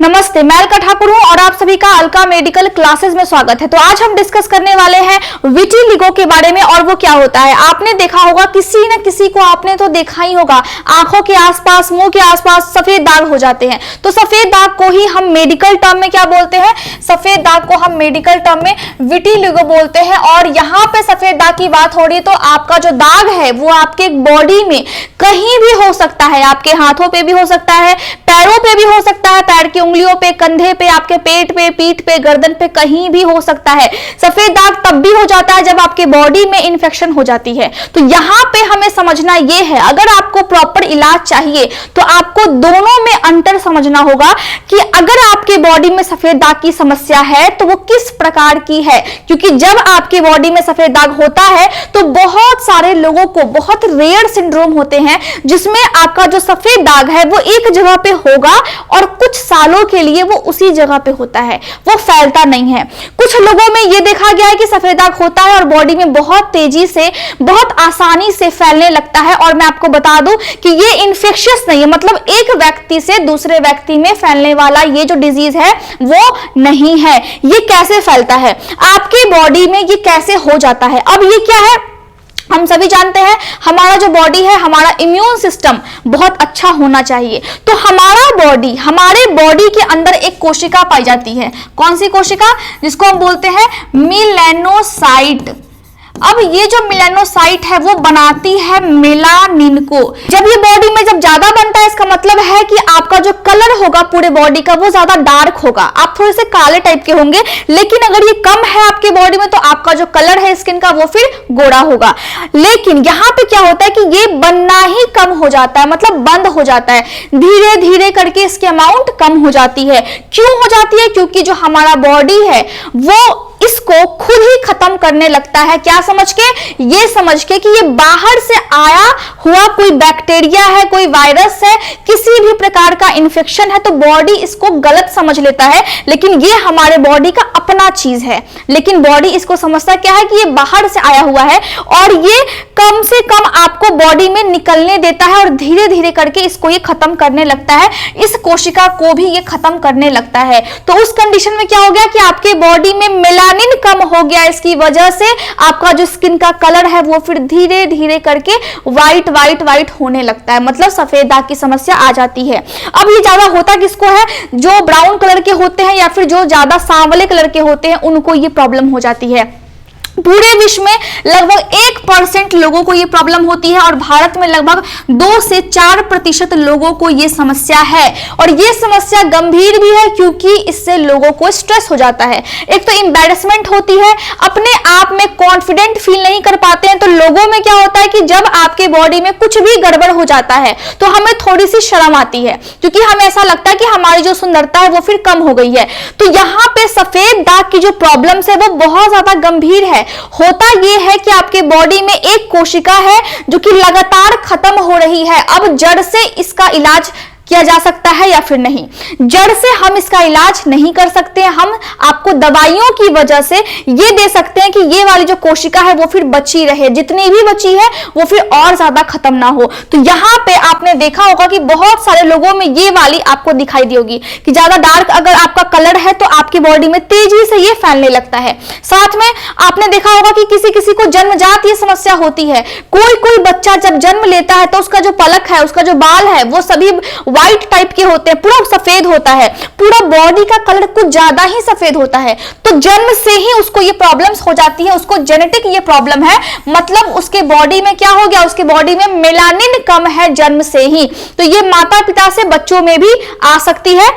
नमस्ते, मैं अलका ठाकुर हूं और आप सभी का अलका मेडिकल क्लासेस में स्वागत है। तो आज हम डिस्कस करने वाले हैं विटिलिगो के बारे में और वो क्या होता है। आपने देखा होगा, किसी न किसी को आपने तो देखा ही होगा, आंखों के आसपास, मुंह के आसपास सफेद दाग हो जाते हैं। तो सफेद दाग को ही हम मेडिकल टर्म में क्या बोलते हैं? सफेद दाग को हम मेडिकल टर्म में विटिलिगो बोलते हैं। और यहाँ पे सफेद दाग की बात हो रही है तो आपका जो दाग है वो आपके बॉडी में कहीं भी हो सकता है। आपके हाथों पे भी हो सकता है, पैरों पे भी हो सकता है, पैर की उंगलियों पे, कंधे पे, आपके पेट पे, पीठ पे, गर्दन पे, कहीं भी हो सकता है। सफेद दाग तब भी हो जाता है जब आपके बॉडी में इन्फेक्शन हो जाती है। तो यहाँ पे हमें समझना ये है, अगर आपको प्रॉपर इलाज चाहिए तो आपको दोनों में अंतर समझना होगा कि अगर आपके बॉडी में सफेद दाग की समस्या है तो वो किस प्रकार की है। क्योंकि जब आपके बॉडी में सफेद दाग होता है तो बहुत सारे लोगों को बहुत रेयर सिंड्रोम होते हैं जिसमें आपका जो सफेद दाग है वो एक जगह पे होगा और कुछ सालों के लिए वो उसी जगह पे होता है, वो फैलता नहीं है। कुछ लोगों में ये देखा गया है कि सफेद दाग होता है और बॉडी में बहुत तेजी से, बहुत आसानी से फैलने लगता है। और मैं आपको बता दूं कि ये इन्फेक्शियस नहीं है, मतलब एक व्यक्ति से दूसरे व्यक्ति में फैलने वाला ये जो डिजीज है वो नहीं है। ये कैसे फैलता है, आपके बॉडी में ये कैसे हो जाता है? अब ये क्या है, हम सभी जानते हैं हमारा जो बॉडी है, हमारा इम्यून सिस्टम बहुत अच्छा होना चाहिए। तो हमारे बॉडी के अंदर एक कोशिका पाई जाती है। कौन सी कोशिका? जिसको हम बोलते हैं मेलानोसाइट। अब ये जो मेलानोसाइट है वो बनाती है मेलानिन को। जब ये बॉडी में जब ज्यादा बनता है, इसका मतलब है कि आपका जो कलर होगा पूरे बॉडी का वो ज्यादा डार्क होगा, आप थोड़े से काले टाइप के होंगे। लेकिन अगर ये कम है आपके बॉडी में तो आपका जो कलर है स्किन का वो फिर गोरा होगा। लेकिन यहाँ पे क्या होता है कि ये बनना ही कम हो जाता है, मतलब बंद हो जाता है, धीरे धीरे करके इसकी अमाउंट कम हो जाती है। क्यों हो जाती है? क्योंकि जो हमारा बॉडी है वो इसको खुद ही खत्म करने लगता है। क्या समझ के? ये समझ के कि ये बाहर से आया हुआ कोई बैक्टीरिया है, कोई वायरस है, किसी भी प्रकार का इंफेक्शन है, तो बॉडी इसको गलत समझ लेता है। लेकिन ये हमारे बॉडी का अपना चीज है, लेकिन बॉडी इसको समझता क्या है कि ये बाहर से आया हुआ है और ये कम से कम आपको बॉडी में निकलने देता है और धीरे धीरे करके इसको ये खत्म करने लगता है, इस कोशिका को भी ये खत्म करने लगता है। तो उस कंडीशन में क्या हो गया कि आपके बॉडी में मेलानिन कम हो गया। इसकी वजह से आपका जो स्किन का कलर है वो फिर धीरे धीरे करके व्हाइट होने लगता है, मतलब सफेद दाग की समस्या आ जाती है। अब ये ज्यादा होता किसको है? जो ब्राउन कलर के होते हैं या फिर जो ज्यादा सांवले कलर के होते हैं उनको ये प्रॉब्लम हो जाती है। पूरे विश्व में लगभग 1% लोगों को यह प्रॉब्लम होती है और भारत में लगभग 2 से 4% लोगों को यह समस्या है। और यह समस्या गंभीर भी है क्योंकि इससे लोगों को स्ट्रेस हो जाता है। एक तो एम्बैरेसमेंट होती है, अपने आप में कॉन्फिडेंट फील नहीं कर पाते हैं। तो लोगों में क्या होता है कि जब आपके बॉडी में कुछ भी गड़बड़ हो जाता है तो हमें थोड़ी सी शर्म आती है, क्योंकि हमें ऐसा लगता है कि हमारी जो सुंदरता है वो फिर कम हो गई है। तो यहाँ पे सफेद दाग की जो प्रॉब्लम्स है वो बहुत ज्यादा गंभीर है। होता यह है कि आपके बॉडी में एक कोशिका है जो कि लगातार खत्म हो रही है। अब जड़ से इसका इलाज किया जा सकता है या फिर नहीं? जड़ से हम इसका इलाज नहीं कर सकते हैं। हम आपको दवाइयों की वजह से ये दे सकते हैं कि ये वाली जो कोशिका है वो फिर बची रहे, जितनी भी बची है वो फिर और ज्यादा खत्म ना हो। तो यहाँ पे आपने देखा होगा कि बहुत सारे लोगों में ये वाली आपको दिखाई दी होगी कि ज्यादा डार्क अगर आपका कलर है तो आपकी बॉडी में तेजी से ये फैलने लगता है। साथ में आपने देखा होगा कि किसी किसी को जन्मजात ये समस्या होती है। कोई बच्चा जब जन्म लेता है तो उसका जो पलक है, उसका जो बाल है वो सभी व्हाइट टाइप के होते हैं, पूरा सफेद होता है, पूरा बॉडी का कलर कुछ ज्यादा ही सफेद होता है। तो जन्म से ही उसको ये प्रॉब्लम्स हो जाती है, उसको जेनेटिक ये प्रॉब्लम है, मतलब उसके बॉडी में क्या हो गया, उसके बॉडी में मेलानिन कम है जन्म से ही। तो ये माता पिता से बच्चों में भी आ सकती है।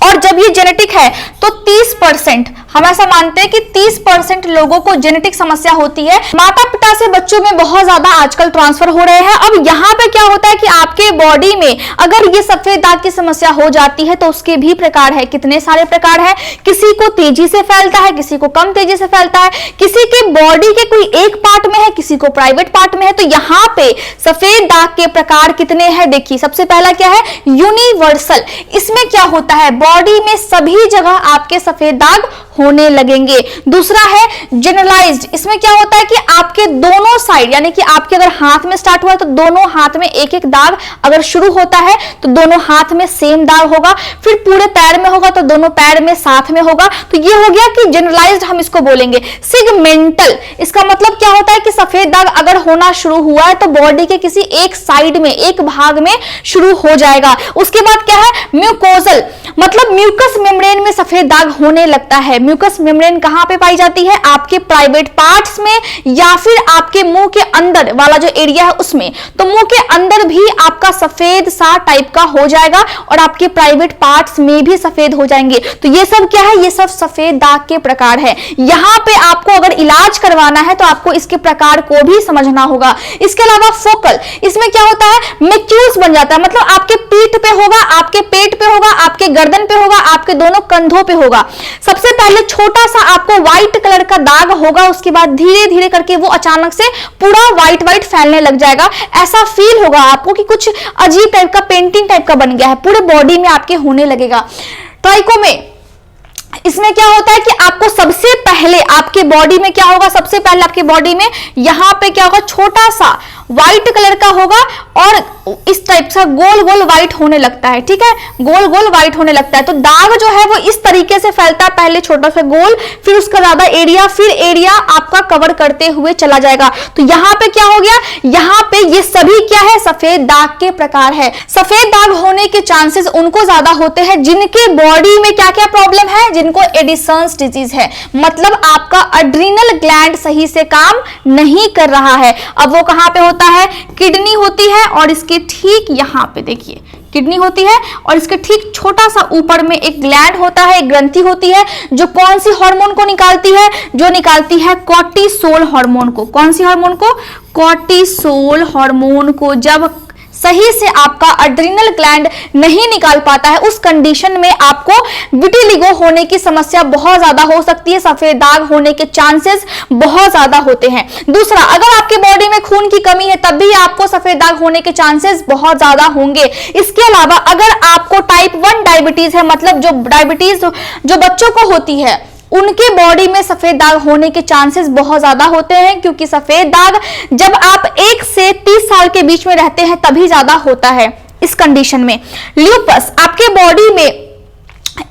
और जब ये जेनेटिक है तो 30%, हम ऐसा मानते हैं कि 30% लोगों को जेनेटिक समस्या होती है। माता पिता से बच्चों में बहुत ज्यादा आजकल ट्रांसफर हो रहे हैं। अब यहाँ पे क्या होता है कि आपके बॉडी में अगर ये सफेद दाग की समस्या हो जाती है तो उसके भी प्रकार है, कितने सारे प्रकार है। किसी को तेजी से फैलता है, किसी को कम तेजी से फैलता है, किसी के बॉडी के कोई एक पार्ट में है, किसी को प्राइवेट पार्ट में है। तो यहाँ पे सफेद दाग के प्रकार कितने हैं? देखिए, सबसे पहला क्या है? यूनिवर्सल। इसमें क्या होता है, बॉडी में सभी जगह आपके सफेद दाग होने लगेंगे। दूसरा है जनरलाइज्ड, इसमें क्या होता है कि आपके दोनों साइड, यानी कि आपके अगर हाथ में स्टार्ट हुआ है तो दोनों हाथ में एक एक दाग अगर शुरू होता है तो दोनों हाथ में सेम दाग होगा, फिर पूरे पैर में होगा तो दोनों पैर में साथ में होगा। तो ये हो गया कि जनरलाइज्ड हम इसको बोलेंगे। सिगमेंटल, इसका मतलब क्या होता है कि सफेद दाग अगर होना शुरू हुआ है तो बॉडी के किसी एक साइड में, एक भाग में शुरू हो जाएगा। उसके बाद क्या है म्यूकोजल, मतलब म्यूकस मेम्ब्रेन में सफेद दाग होने लगता है। म्यूकस मेम्ब्रेन कहां पे पाई जाती है? आपके प्राइवेट पार्ट्स में या फिर आपके मुंह के अंदर वाला जो एरिया है उसमें। तो मुंह के अंदर भी आपका सफेद सा टाइप का हो जाएगा और आपके प्राइवेट पार्ट्स में भी सफेद हो जाएंगे। तो ये सब क्या है? ये सब सफेद दाग के प्रकार है। यहां पे आपको अगर इलाज करवाना है तो आपको इसके प्रकार को भी समझना होगा। इसके अलावा फोकल, इसमें क्या होता है? मैक्यूल्स बन जाता है, मतलब आपके पीठ पे होगा, आपके पेट पे होगा, आपके गर्दन पे होगा, आपके दोनों कंधों पे होगा। सबसे पहले छोटा सा आपको व्हाइट कलर का दाग होगा, उसके बाद धीरे धीरे करके वो अचानक से पूरा व्हाइट व्हाइट फैलने लग जाएगा। ऐसा फील होगा आपको कि कुछ अजीब टाइप का, पेंटिंग टाइप का बन गया है, पूरे बॉडी में आपके होने लगेगा। ट्राइकोमे, इसमें क्या होता है कि आपको सबसे पहले आपके बॉडी में क्या होगा? सबसे पहले आपके बॉडी में यहां पे क्या होगा? छोटा सा व्हाइट कलर का होगा और इस टाइप से गोल गोल व्हाइट होने लगता है, ठीक है, गोल गोल व्हाइट होने लगता है। तो दाग जो है वो इस तरीके से फैलता है, पहले छोटा सा गोल, फिर उसका ज्यादा एरिया, फिर एरिया आपका कवर करते हुए चला जाएगा। तो यहाँ पे क्या हो गया? यहाँ पे ये सभी क्या है? सफेद दाग के प्रकार है। सफेद दाग होने के चांसेस उनको ज्यादा होते हैं जिनके बॉडी में क्या क्या प्रॉब्लम है? जिनको एडिसन्स डिजीज है, मतलब आपका एड्रिनल ग्लैंड सही से काम नहीं कर रहा है। अब वो कहां पे होता है? किडनी होती है और इसके ठीक यहां पे देखिए किडनी होती है और इसके ठीक छोटा सा ऊपर में एक ग्लैंड होता है, एक ग्रंथि होती है जो कौन सी हार्मोन को निकालती है? जो निकालती है कॉर्टिसोल हार्मोन को। कौन सी हार्मोन को? कॉर्टिसोल हार्मोन को। जब सही से आपका एड्रिनल ग्लैंड नहीं निकाल पाता है उस कंडीशन में आपको विटिलिगो होने की समस्या बहुत ज्यादा हो सकती है, सफेद दाग होने के चांसेस बहुत ज्यादा होते हैं। दूसरा, अगर आपके बॉडी में खून की कमी है तब भी आपको सफेद दाग होने के चांसेस बहुत ज्यादा होंगे। इसके अलावा अगर आपको टाइप 1 डायबिटीज है, मतलब जो डायबिटीज जो बच्चों को होती है उनके बॉडी में सफेद दाग होने के चांसेस बहुत ज्यादा होते हैं, क्योंकि सफेद दाग जब आप 1 से 30 साल के बीच में रहते हैं तभी ज्यादा होता है इस कंडीशन में। ल्यूपस, आपके बॉडी में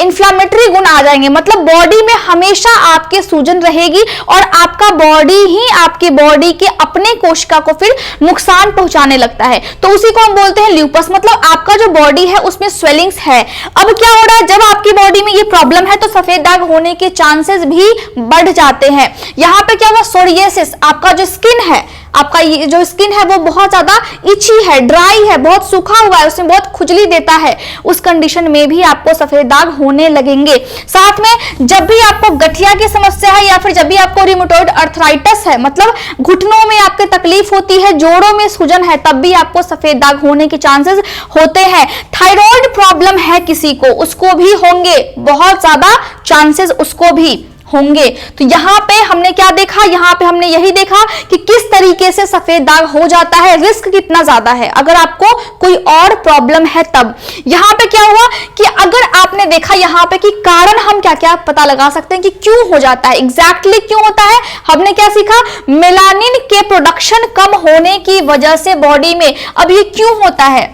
इन्फ्लामेटरी गुण आ जाएंगे, मतलब बॉडी में हमेशा आपके सूजन रहेगी और आपका बॉडी ही आपके बॉडी के अपने कोशिका को फिर नुकसान पहुंचाने लगता है। तो उसी को हम बोलते हैं ल्यूपस, मतलब आपका जो बॉडी है उसमें स्वेलिंग्स है। अब क्या हो रहा है? जब आपकी बॉडी में ये प्रॉब्लम है तो सफेद दाग होने के चांसेस भी बढ़ जाते हैं। यहाँ पे क्या हुआ? सोरियासिस, आपका जो स्किन है, आपका ये जो स्किन है वो बहुत ज्यादा इची है, ड्राई है, बहुत सूखा हुआ है, उसमें बहुत खुजली देता है। उस कंडीशन में भी आपको सफेद दाग होने लगेंगे। साथ में जब भी आपको गठिया की समस्या है या फिर जब भी आपको रिमेटॉइड अर्थराइटिस है, मतलब घुटनों में आपके तकलीफ होती है, जोड़ों में सूजन है, तब भी आपको सफेद दाग होने के चांसेस होते हैं। थायराइड प्रॉब्लम है किसी को, उसको भी होंगे, बहुत ज्यादा चांसेस उसको भी होंगे। तो यहाँ पे हमने क्या देखा? यहाँ पे हमने यही देखा कि किस तरीके से सफेद दाग हो जाता है, रिस्क कितना ज्यादा है अगर आपको कोई और प्रॉब्लम है तब। यहाँ पे क्या हुआ कि अगर आपने देखा यहाँ पे कि कारण हम क्या क्या पता लगा सकते हैं कि क्यों हो जाता है, एग्जैक्टली क्यों होता है। हमने क्या सीखा? मेलानिन के प्रोडक्शन कम होने की वजह से बॉडी में। अब ये क्यों होता है?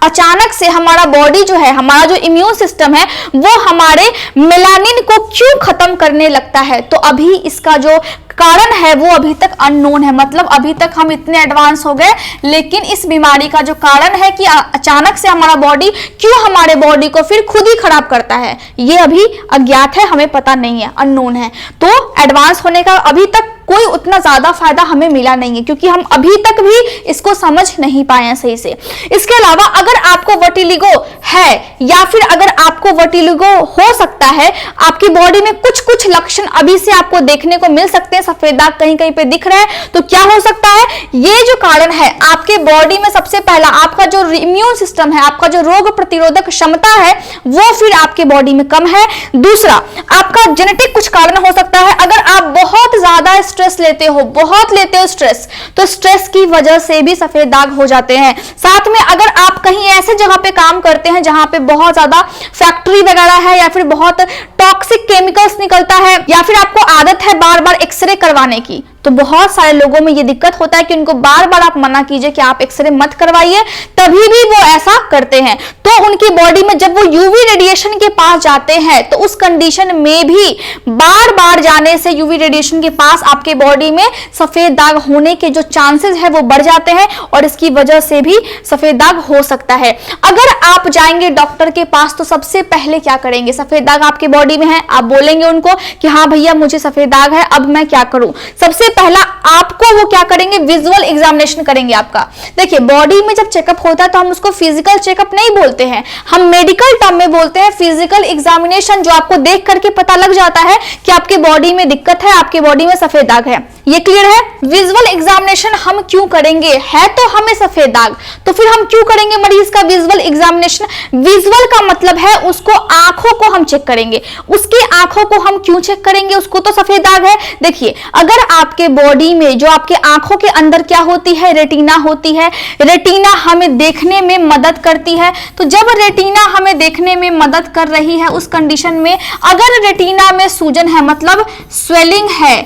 अचानक से हमारा बॉडी जो है, हमारा जो इम्यून सिस्टम है वो हमारे मेलानिन को क्यों खत्म करने लगता है। तो अभी इसका जो कारण है वो अभी तक अननोन है, मतलब अभी तक हम इतने एडवांस हो गए लेकिन इस बीमारी का जो कारण है कि अचानक से हमारा बॉडी क्यों हमारे बॉडी को फिर खुद ही खराब करता है, ये अभी अज्ञात है, हमें पता नहीं है, अननोन है। तो एडवांस होने का अभी तक कोई उतना ज्यादा फायदा हमें मिला नहीं है क्योंकि हम अभी तक भी इसको समझ नहीं पाए हैं सही से। इसके अलावा अगर आपको वर्टिलिगो है या फिर अगर आपको वर्टिलिगो हो सकता है, आपकी बॉडी में कुछ कुछ लक्षण अभी से आपको देखने को मिल सकते हैं, सफेद दाग कहीं कहीं पे दिख रहा है, तो क्या हो सकता है? ये जो कारण है आपके बॉडी में, सबसे पहला आपका जो इम्यून सिस्टम है, आपका जो रोग प्रतिरोधक क्षमता है वो फिर आपके बॉडी में कम है। दूसरा, आपका जेनेटिक कुछ कारण हो सकता है। अगर आप बहुत ज्यादा स्ट्रेस लेते हो, बहुत लेते हो स्ट्रेस, तो स्ट्रेस की वजह से भी सफेद दाग हो जाते हैं। साथ में अगर आप कहीं ऐसे जगह पे काम करते हैं जहां पे बहुत ज्यादा फैक्ट्री वगैरह है या फिर बहुत टॉक्सिक केमिकल्स निकलता है, या फिर आपको आदत है बार बार एक्सरे करवाने की, तो बहुत सारे लोगों में ये दिक्कत होता है कि उनको बार बार आप मना कीजिए कि आप एक्सरे मत करवाइए, तभी भी वो ऐसा करते हैं। तो उनकी बॉडी में जब वो यूवी रेडिएशन के पास जाते हैं तो उस कंडीशन में भी बार बार जाने से यूवी रेडिएशन के पास आपके बॉडी में सफेद दाग होने के जो चांसेस है वो बढ़ जाते हैं और इसकी वजह से भी सफेद दाग हो सकता है। अगर आप जाएंगे डॉक्टर के पास तो सबसे पहले क्या करेंगे, सफेद दाग आपके बॉडी में है, आप बोलेंगे उनको कि हाँ भैया मुझे सफेद दाग है, अब मैं क्या करूं। सबसे पहला आपको वो क्या करेंगे, विजुअल एग्जामिनेशन करेंगे आपका। देखिए बॉडी में जब चेकअप होता है तो हम उसको फिजिकल चेकअप नहीं बोलते हैं, हम मेडिकल टर्म में बोलते हैं फिजिकल एग्जामिनेशन, जो आपको देख करके पता लग जाता है कि आपके बॉडी में दिक्कत है, आपके बॉडी में सफेद दाग है। ये क्लियर है। विजुअल एग्जामिनेशन हम क्यों करेंगे, है तो हमें सफेद दाग, तो फिर हम क्यों करेंगे मरीज का विजुअल एग्जामिनेशन। विजुअल का मतलब है उसको आंखों को हम चेक करेंगे, उसकी आंखों को हम क्यों चेक करेंगे, उसको तो सफेद दाग है। देखिए अगर आपके बॉडी में जो आपके आंखों के अंदर क्या होती है, रेटिना होती है, रेटिना हमें देखने में मदद करती है, तो जब रेटिना हमें देखने में मदद कर रही है उस कंडीशन में अगर रेटिना में सूजन है मतलब स्वेलिंग है,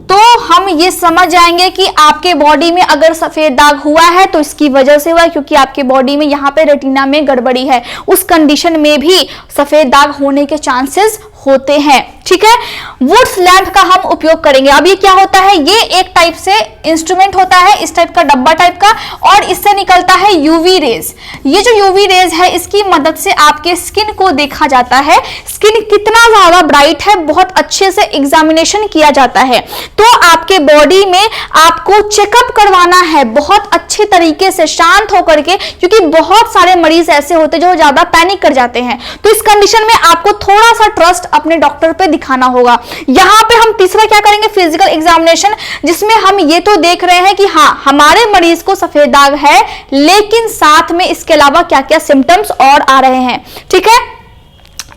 तो हम ये समझ जाएंगे कि आपके बॉडी में अगर सफेद दाग हुआ है तो इसकी वजह से हुआ है, क्योंकि आपके बॉडी में यहाँ पे रेटिना में गड़बड़ी है। उस कंडीशन में भी सफेद दाग होने के चांसेस होते हैं। ठीक है, वुड्स लैंप का हम उपयोग करेंगे। अब ये क्या होता है, ये एक टाइप से इंस्ट्रूमेंट होता है, इस टाइप का डब्बा टाइप का, और इससे निकलता है यूवी रेज। ये जो यूवी रेज है इसकी मदद से आपके स्किन को देखा जाता है, स्किन कितना ज्यादा ब्राइट है बहुत अच्छे से एग्जामिनेशन किया जाता है। तो आपके बॉडी में आपको चेकअप करवाना है बहुत अच्छे तरीके से शांत होकर के, क्योंकि बहुत सारे मरीज ऐसे होते हैं जो ज्यादा पैनिक कर जाते हैं। तो इस कंडीशन में आपको थोड़ा सा ट्रस्ट अपने डॉक्टर पे दिखाना होगा। यहां पे हम तीसरा क्या करेंगे, फिजिकल एग्जामिनेशन, जिसमें हम ये तो देख रहे हैं कि हाँ हमारे मरीज को सफेद दाग है, लेकिन साथ में इसके अलावा क्या क्या सिम्टम्स और आ रहे हैं। ठीक है,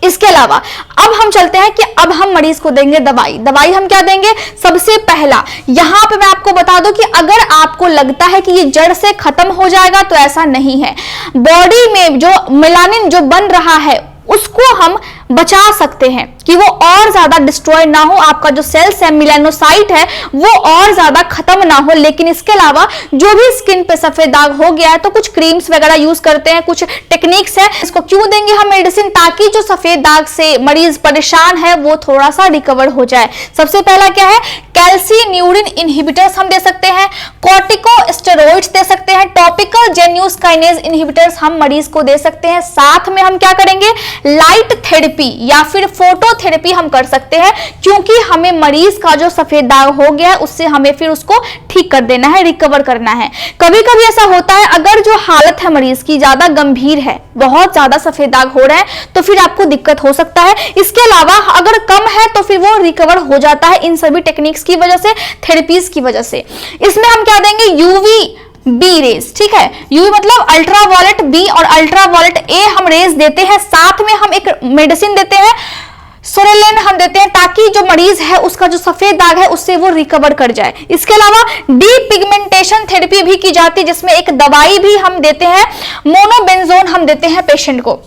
इसके अलावा अब हम चलते हैं कि अब हम मरीज को देंगे दवाई। दवाई हम क्या देंगे, सबसे पहला यहां पे मैं आपको बता दूं कि अगर आपको लगता है कि ये जड़ से खत्म हो जाएगा तो ऐसा नहीं है। बॉडी में जो मेलानिन जो बन रहा है उसको हम बचा सकते हैं कि वो और ज्यादा डिस्ट्रॉय ना हो, आपका जो सेल्स है मेलानोसाइट है वो और ज्यादा खत्म ना हो। लेकिन इसके अलावा जो भी स्किन पे सफेद दाग हो गया है तो कुछ क्रीम्स वगैरह यूज करते हैं, कुछ टेक्निक्स है। इसको क्यों देंगे हम मेडिसिन, ताकि जो सफेद दाग से मरीज परेशान है वो थोड़ा सा रिकवर हो जाए। सबसे पहला क्या है, कैल्सिन्यूरिन इनहिबिटर्स हम दे सकते हैं, कॉर्टिकोस्टेरॉइड्स दे सकते हैं, टॉपिकल जेन्यूस काइनेज इनहिबिटर्स हम मरीज को दे सकते हैं। साथ में हम क्या करेंगे, लाइट थेरेपी या फिर फोटोथेरेपी हम कर सकते हैं, क्योंकि हमें मरीज का जो सफेद दाग हो गया है उससे हमें फिर उसको ठीक कर देना है, रिकवर करना है। कभी कभी ऐसा होता है अगर जो हालत है मरीज की ज्यादा गंभीर है, बहुत ज्यादा सफेद दाग हो रहा है, तो फिर आपको दिक्कत हो सकता है। इसके अलावा अगर कम है तो फिर वो रिकवर हो जाता है इन सभी टेक्निक्स की वजह से, थेरेपीज की वजह से। इसमें हम क्या देंगे, यूवी बी रेज। ठीक है, यूवी मतलब अल्ट्रावायलेट बी और अल्ट्रावायलेट ए हम रेज देते हैं। साथ में हम एक मेडिसिन देते हैं, सोरेलेन हम देते हैं, ताकि जो मरीज है उसका जो सफेद दाग है उससे वो रिकवर कर जाए। इसके अलावा डीपिगमेंटेशन थेरेपी भी की जाती है, जिसमें एक दवाई भी हम देते हैं, मोनोबेंजोन हम देते हैं पेशेंट को।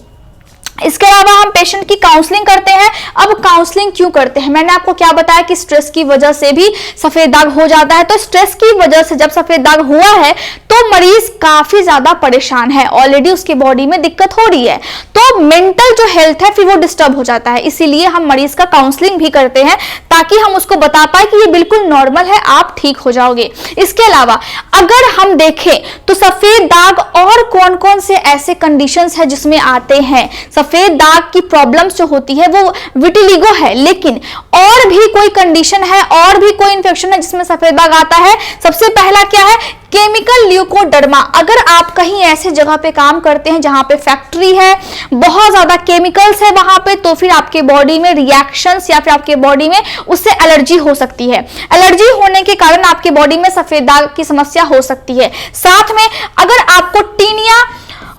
इसके अलावा हम पेशेंट की काउंसलिंग करते हैं। अब काउंसलिंग क्यों करते हैं, मैंने आपको क्या बताया कि स्ट्रेस की वजह से भी सफेद दाग हो जाता है। तो स्ट्रेस की वजह से जब सफेद दाग हुआ है तो मरीज काफी ज्यादा परेशान है, ऑलरेडी उसकी बॉडी में दिक्कत हो रही है, तो मेंटल जो हेल्थ है फिर वो डिस्टर्ब हो जाता है। इसीलिए हम मरीज का काउंसलिंग भी करते हैं, ताकि हम उसको बता पाए कि ये बिल्कुल नॉर्मल है, आप ठीक हो जाओगे। इसके अलावा अगर हम देखें तो सफेद दाग और कौन कौन से ऐसे कंडीशंस है जिसमें आते हैं। सफेद दाग की प्रॉब्लम्स जो होती है वो विटिलिगो है, लेकिन और भी कोई कंडीशन है, और भी कोई इंफेक्शन है जिसमें सफेद दाग आता है। सबसे पहला क्या है, केमिकल ल्यूकोडर्मा। अगर आप कहीं ऐसे जगह पे काम करते हैं जहां पे फैक्ट्री है, बहुत ज्यादा केमिकल्स है वहां पे, तो फिर आपके बॉडी में रिएक्शंस या फिर आपके बॉडी में उससे एलर्जी हो सकती है। एलर्जी होने के कारण आपके बॉडी में सफेद दाग की समस्या हो सकती है। साथ में अगर आपको टीनिया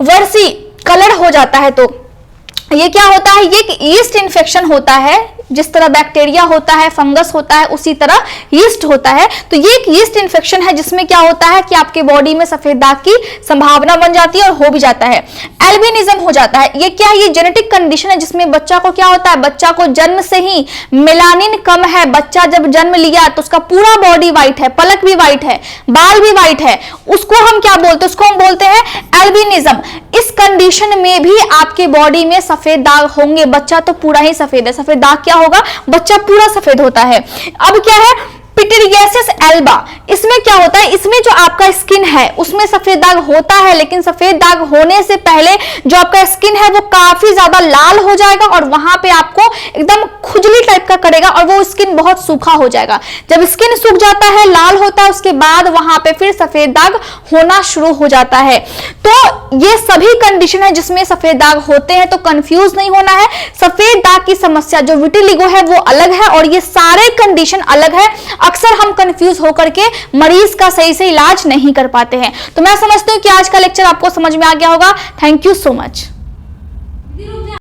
वर्सी कलर हो जाता है तो ये क्या होता है, ये एक ईस्ट इन्फेक्शन होता है, जिस तरह बैक्टीरिया होता है, फंगस होता है, उसी तरह यीस्ट होता है। तो ये एक यीस्ट इन्फेक्शन है जिसमें क्या होता है कि आपके बॉडी में सफेद दाग की संभावना बन जाती है और हो भी जाता है। एल्बिनिज्म हो जाता है। ये क्या है? ये जेनेटिक कंडीशन है जिसमें बच्चा को क्या होता है, बच्चा को जन्म से ही मेलानिन कम है। बच्चा जब जन्म लिया तो उसका पूरा बॉडी व्हाइट है, पलक भी व्हाइट है, बाल भी व्हाइट है, उसको हम क्या बोलते हैं? उसको हम बोलते हैं एल्बिनिज्म। इस कंडीशन में भी आपके बॉडी में सफेद दाग होंगे। बच्चा तो पूरा ही सफेद है, सफेद दाग क्या होगा? बच्चा पूरा सफेद होता है। अब क्या है? पिटरियासिस एल्बा, इसमें क्या होता है? इसमें जो आपका स्किन है उसमें सफेद दाग होता है, लेकिन सफेद दाग होने से पहले जो आपका स्किन है वो काफी ज्यादा लाल हो जाएगा और वहां पे आपको एकदम खुजली टाइप का करेगा और वो स्किन बहुत सूखा हो जाएगा। जब स्किन सूख जाता है, लाल होता है, उसके बाद वहां पे फिर सफेद दाग होना शुरू हो जाता है। तो ये सभी कंडीशन है जिसमें सफेद दाग होते हैं, तो कंफ्यूज नहीं होना है। सफेद दाग की समस्या जो विटिलिगो है वो अलग है और ये सारे कंडीशन अलग है। अक्सर हम कंफ्यूज होकर के मरीज का सही से इलाज नहीं कर पाते हैं। तो मैं समझती हूं कि आज का लेक्चर आपको समझ में आ गया होगा। Thank you so much.